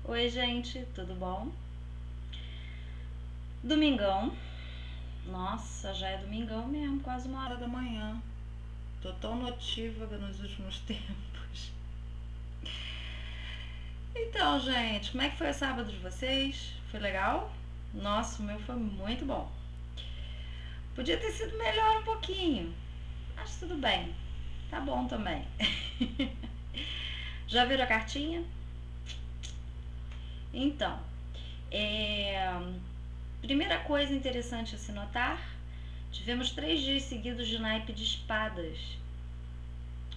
Oi, gente, tudo bom? Domingão. Nossa, já é domingão mesmo, quase 1 hora da manhã. Tô tão notívaga nos últimos tempos. Então, gente, como é que foi o sábado de vocês? Foi legal? Nossa, o meu foi muito bom. Podia ter sido melhor um pouquinho, mas tudo bem. Tá bom também. Já viram a cartinha? Então, é... primeira coisa interessante a se notar: tivemos 3 dias seguidos de naipe de espadas.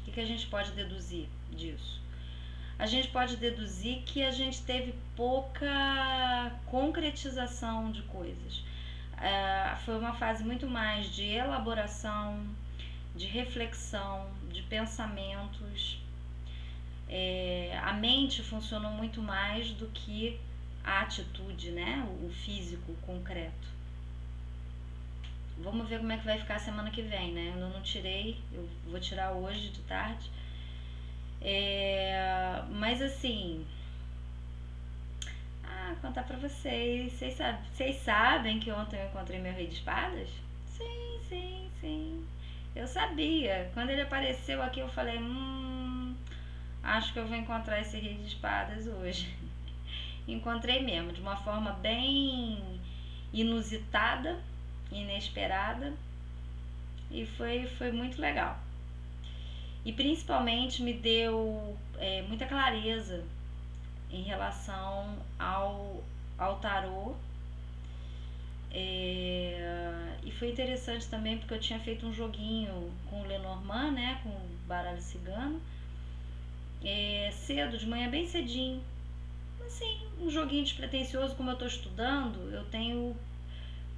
O que a gente pode deduzir disso? A gente pode deduzir que a gente teve pouca concretização de coisas. Foi uma fase muito mais de elaboração, de reflexão, de pensamentos. A mente funcionou muito mais do que a atitude, né? O físico, o concreto. Vamos ver como é que vai ficar a semana que vem, né? Eu não tirei, eu vou tirar hoje de tarde. Mas assim, contar pra vocês. Vocês sabem que ontem eu encontrei meu rei de espadas? Sim, sim, sim. Eu sabia. Quando ele apareceu aqui, eu falei: acho que eu vou encontrar esse rei de espadas hoje. Encontrei mesmo, de uma forma bem inusitada, inesperada, e foi muito legal. E principalmente me deu muita clareza em relação ao tarô. E foi interessante também porque eu tinha feito um joguinho com o Lenormand, né, com o baralho cigano, cedo, de manhã, bem cedinho. Assim, um joguinho despretensioso. Como eu estou estudando, eu tenho,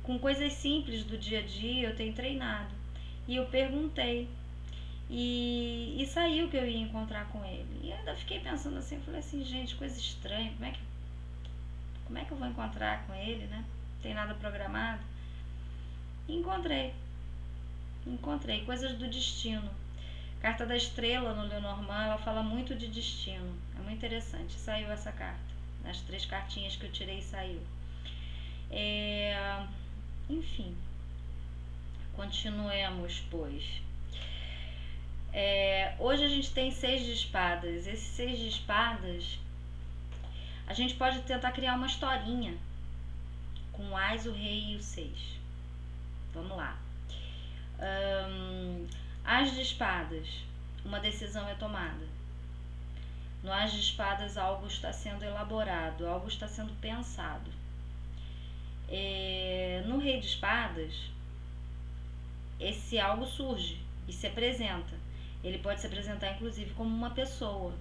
com coisas simples do dia a dia, eu tenho treinado. E eu perguntei, e saiu que eu ia encontrar com ele. E ainda fiquei pensando assim, falei assim: gente, coisa estranha, como é que eu vou encontrar com ele, né? Não tem nada programado. E encontrei coisas do destino. Carta da estrela no Lenormand, ela fala muito de destino. É muito interessante. Saiu essa carta. Nas 3 cartinhas que eu tirei, saiu. Enfim, continuemos, pois. Hoje a gente tem 6 de espadas. Esses 6 de espadas, a gente pode tentar criar uma historinha com o Ás, o Rei e o 6. Vamos lá. Ás de espadas, uma decisão é tomada. No Ás de espadas, algo está sendo elaborado, algo está sendo pensado. No Rei de espadas, esse algo surge e se apresenta. Ele pode se apresentar inclusive como uma pessoa.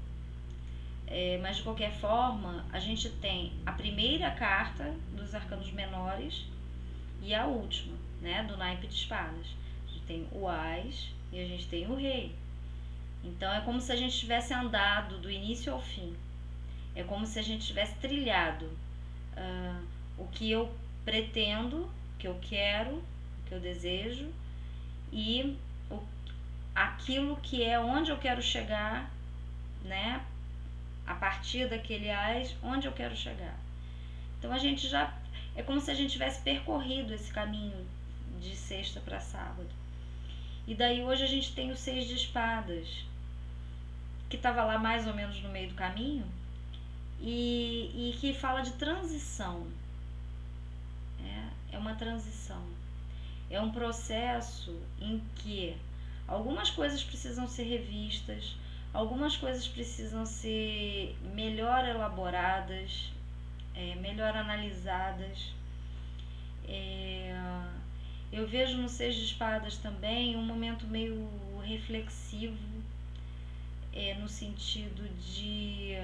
Mas de qualquer forma, a gente tem a primeira carta dos arcanos menores e a última, né, do naipe de espadas. A gente tem o Ás e a gente tem o Rei. Então é como se a gente tivesse andado do início ao fim. É como se a gente tivesse trilhado o que eu pretendo, o que eu quero, o que eu desejo, e aquilo que é onde eu quero chegar, né? A partir daquele Ás, onde eu quero chegar. Então a gente já, é como se a gente tivesse percorrido esse caminho de sexta para sábado. E daí hoje a gente tem o 6 de espadas, que estava lá mais ou menos no meio do caminho, e que fala de transição. É uma transição. É um processo em que algumas coisas precisam ser revistas, algumas coisas precisam ser melhor elaboradas, melhor analisadas. Eu vejo no 6 de espadas também um momento meio reflexivo, no sentido de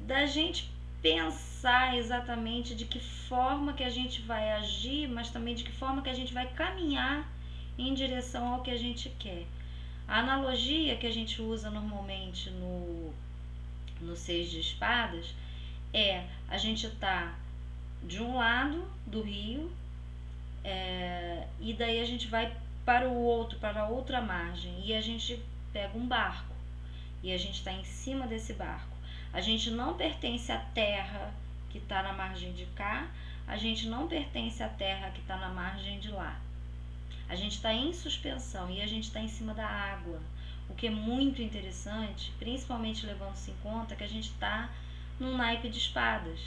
da gente pensar exatamente de que forma que a gente vai agir, mas também de que forma que a gente vai caminhar em direção ao que a gente quer. A analogia que a gente usa normalmente no 6 de espadas é: a gente tá de um lado do rio, e daí a gente vai para o outro, para a outra margem, e a gente pega um barco. e a gente está em cima desse barco. A gente não pertence à terra que está na margem de cá, a gente não pertence à terra que está na margem de lá. A gente está em suspensão e a gente está em cima da água, o que é muito interessante, principalmente levando-se em conta que a gente está num naipe de espadas,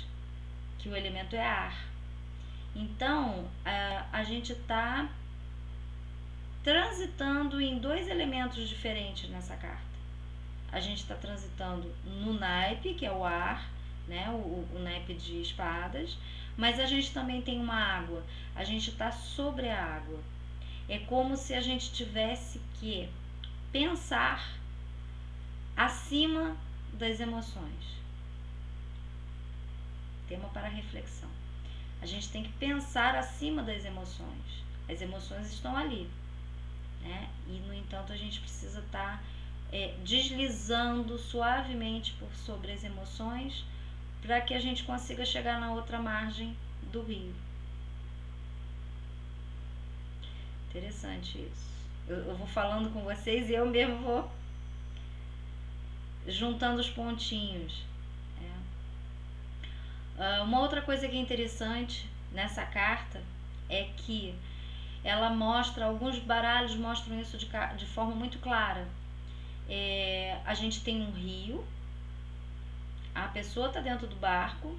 que o elemento é ar. Então, a gente está transitando em dois elementos diferentes nessa carta. A gente está transitando no naipe, que é o ar, né, o naipe de espadas, mas a gente também tem uma água, a gente está sobre a água. É como se a gente tivesse que pensar acima das emoções. Tema para reflexão. A gente tem que pensar acima das emoções. As emoções estão ali, né? E, no entanto, a gente precisa estar deslizando suavemente por sobre as emoções para que a gente consiga chegar na outra margem do rio. Interessante isso. Eu vou falando com vocês e eu mesmo vou juntando os pontinhos. Uma outra coisa que é interessante nessa carta é que ela mostra, alguns baralhos mostram isso de forma muito clara. A gente tem um rio, a pessoa está dentro do barco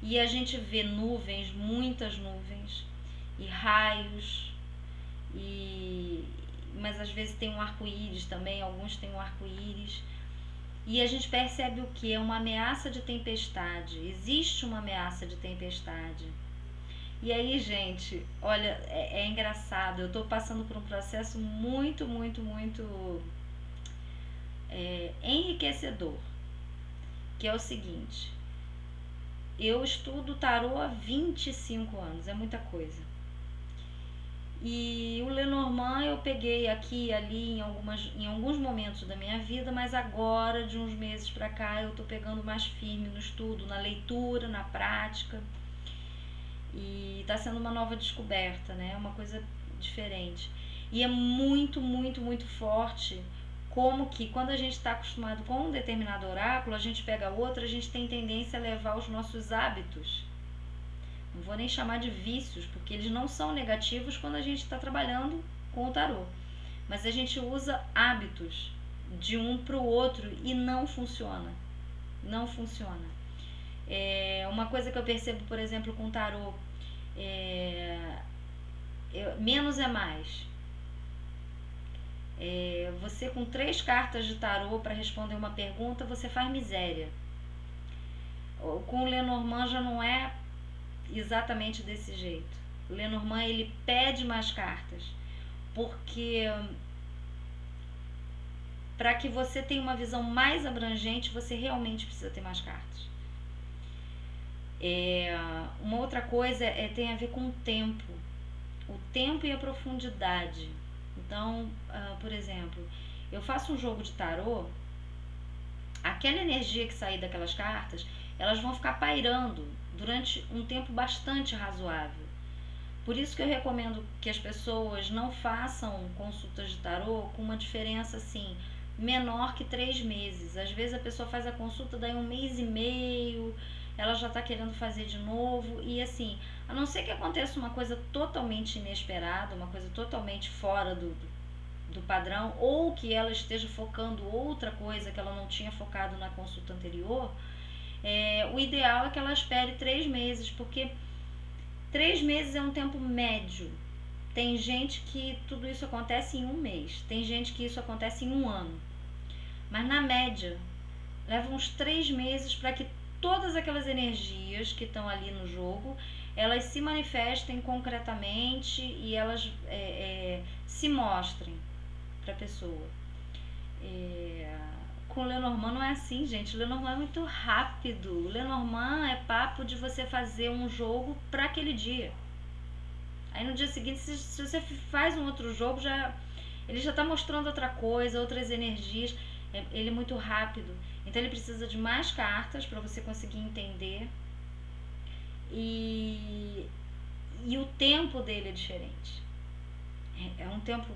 e a gente vê nuvens, muitas nuvens e raios, mas às vezes tem um arco-íris também, alguns têm um arco-íris. E a gente percebe o que? É uma ameaça de tempestade. Existe uma ameaça de tempestade. E aí, gente, olha, é engraçado. Eu tô passando por um processo muito, muito, muito enriquecedor. Que é o seguinte. Eu estudo tarô há 25 anos. É muita coisa. E o Lenormand eu peguei aqui e ali em alguns momentos da minha vida, mas agora, de uns meses pra cá, eu tô pegando mais firme no estudo, na leitura, na prática. E tá sendo uma nova descoberta, né? Uma coisa diferente. E é muito, muito, muito forte como que quando a gente está acostumado com um determinado oráculo, a gente pega outro, a gente tem tendência a levar os nossos hábitos. Não vou nem chamar de vícios, porque eles não são negativos quando a gente está trabalhando com o tarô. Mas a gente usa hábitos de um para o outro e não funciona. Não funciona. Uma coisa que eu percebo, por exemplo, com o tarô, menos é mais. Você com 3 cartas de tarô para responder uma pergunta, você faz miséria. Com o Lenormand já não é exatamente desse jeito. O Lenormand ele pede mais cartas, porque para que você tenha uma visão mais abrangente, você realmente precisa ter mais cartas. Uma outra coisa tem a ver com o tempo e a profundidade. Então, por exemplo, eu faço um jogo de tarô, aquela energia que sair daquelas cartas, elas vão ficar pairando durante um tempo bastante razoável. Por isso que eu recomendo que as pessoas não façam consultas de tarô com uma diferença assim menor que 3 meses. Às vezes a pessoa faz a consulta, daí 1 mês e meio, ela já está querendo fazer de novo. E assim, a não ser que aconteça uma coisa totalmente inesperada, uma coisa totalmente fora do padrão, ou que ela esteja focando outra coisa que ela não tinha focado na consulta anterior, o ideal é que ela espere 3 meses, porque 3 meses é um tempo médio. Tem gente que tudo isso acontece em 1 mês, tem gente que isso acontece em 1 ano, mas na média leva uns 3 meses para que todas aquelas energias que estão ali no jogo, elas se manifestem concretamente e elas se mostrem para a pessoa. Com o Lenormand não é assim, gente. O Lenormand é muito rápido. O Lenormand é papo de você fazer um jogo para aquele dia. Aí no dia seguinte, se você faz um outro jogo, ele já está mostrando outra coisa, outras energias. Ele é muito rápido. Então ele precisa de mais cartas para você conseguir entender. E o tempo dele é diferente. É um tempo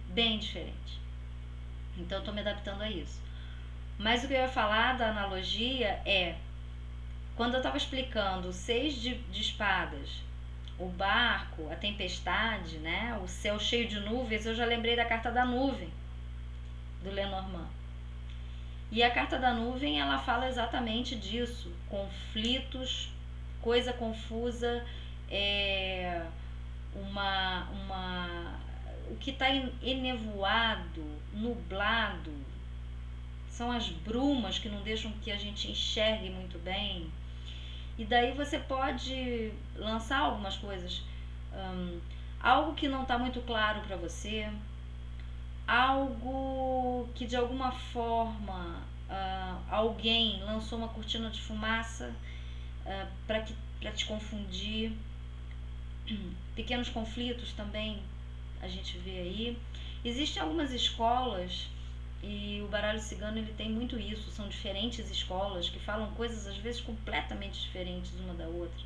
bem diferente. Então eu estou me adaptando a isso. Mas o que eu ia falar da analogia é, quando eu estava explicando o 6 de espadas, o barco, a tempestade, né, o céu cheio de nuvens, eu já lembrei da carta da nuvem, do Lenormand. E a carta da nuvem, ela fala exatamente disso, conflitos, coisa confusa, o que está enevoado, nublado, são as brumas que não deixam que a gente enxergue muito bem. E daí você pode lançar algumas coisas, algo que não está muito claro para você, algo que de alguma forma alguém lançou uma cortina de fumaça para te confundir. Pequenos conflitos também a gente vê aí. Existem algumas escolas, e o baralho cigano ele tem muito isso, são diferentes escolas que falam coisas às vezes completamente diferentes uma da outra,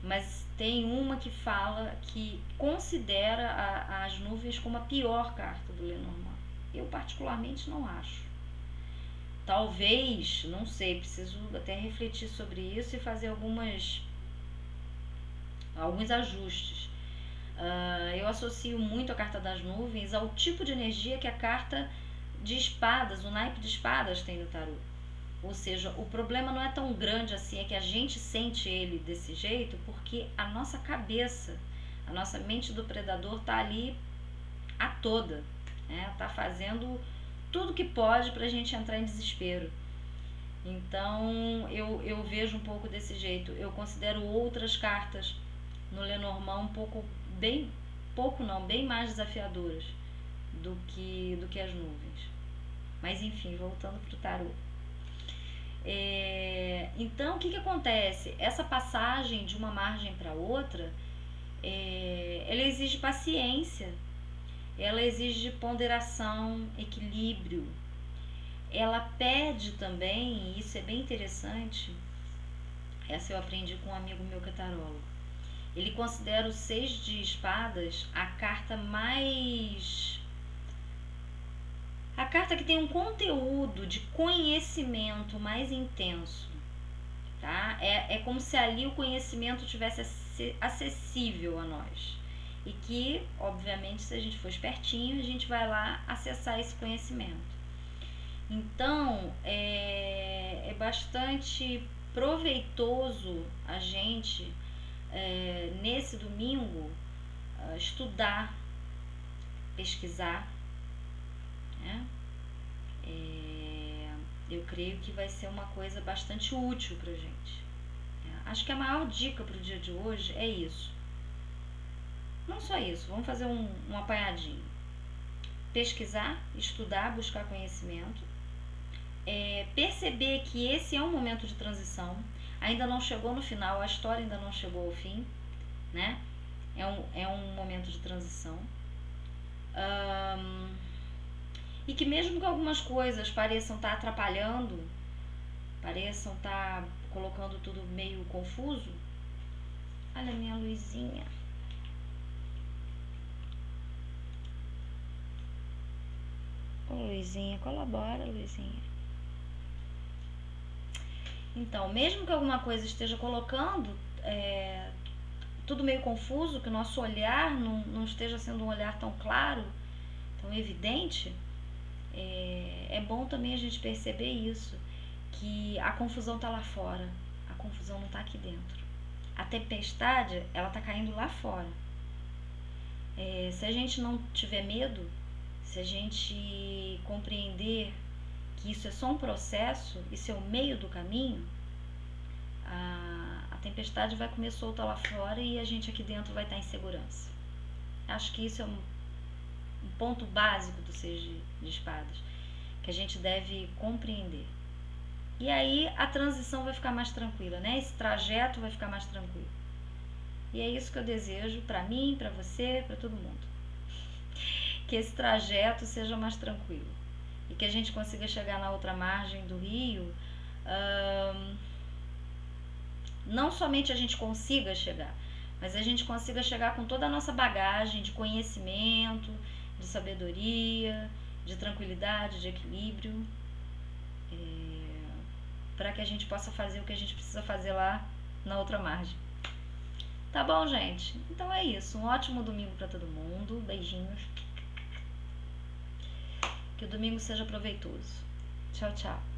mas tem uma que fala, que considera as nuvens como a pior carta do Lenormand. Eu particularmente não acho. Talvez, não sei, preciso até refletir sobre isso e fazer alguns ajustes. Eu associo muito a carta das nuvens ao tipo de energia que a carta de espadas, o naipe de espadas tem no tarô. Ou seja, o problema não é tão grande assim, é que a gente sente ele desse jeito porque a nossa cabeça, a nossa mente do predador tá ali a toda, né? Tá fazendo tudo que pode pra gente entrar em desespero. Então eu vejo um pouco desse jeito. Eu considero outras cartas no Lenormand um pouco, bem mais desafiadoras do que as nuvens. Mas enfim, voltando pro tarô. Então o que acontece? Essa passagem de uma margem para outra, ela exige paciência, ela exige ponderação, equilíbrio. Ela pede também, e isso é bem interessante, essa eu aprendi com um amigo meu que é tarólogo. Ele considera o 6 de espadas a carta que tem um conteúdo de conhecimento mais intenso, tá? É como se ali o conhecimento tivesse acessível a nós. E que, obviamente, se a gente for espertinho, a gente vai lá acessar esse conhecimento. Então, é bastante proveitoso a gente, nesse domingo, estudar, pesquisar, né? Eu creio que vai ser uma coisa bastante útil pra gente. Acho que a maior dica pro dia de hoje é isso. Não só isso, vamos fazer um apanhadinho. Pesquisar, estudar, buscar conhecimento, perceber que esse é um momento de transição, ainda não chegou no final, a história ainda não chegou ao fim, né? É um momento de transição. E que mesmo que algumas coisas pareçam estar atrapalhando, pareçam estar colocando tudo meio confuso, olha a minha luzinha. Ô Luizinha, colabora, Luizinha. Então, mesmo que alguma coisa esteja colocando tudo meio confuso, que o nosso olhar não esteja sendo um olhar tão claro, tão evidente, é bom também a gente perceber isso, que a confusão está lá fora, a confusão não está aqui dentro. A tempestade, ela está caindo lá fora. Se a gente não tiver medo, se a gente compreender que isso é só um processo, isso é o meio do caminho, a tempestade vai comer solta lá fora e a gente aqui dentro vai estar em segurança. Acho que isso é um ponto básico do 6 de espadas, que a gente deve compreender. E aí a transição vai ficar mais tranquila, né? Esse trajeto vai ficar mais tranquilo. E é isso que eu desejo para mim, para você, para todo mundo. Que esse trajeto seja mais tranquilo. E que a gente consiga chegar na outra margem do rio. Não somente a gente consiga chegar, mas a gente consiga chegar com toda a nossa bagagem de conhecimento, de sabedoria, de tranquilidade, de equilíbrio. para que a gente possa fazer o que a gente precisa fazer lá na outra margem. Tá bom, gente? Então é isso. Um ótimo domingo para todo mundo. Beijinhos. Que o domingo seja proveitoso. Tchau, tchau.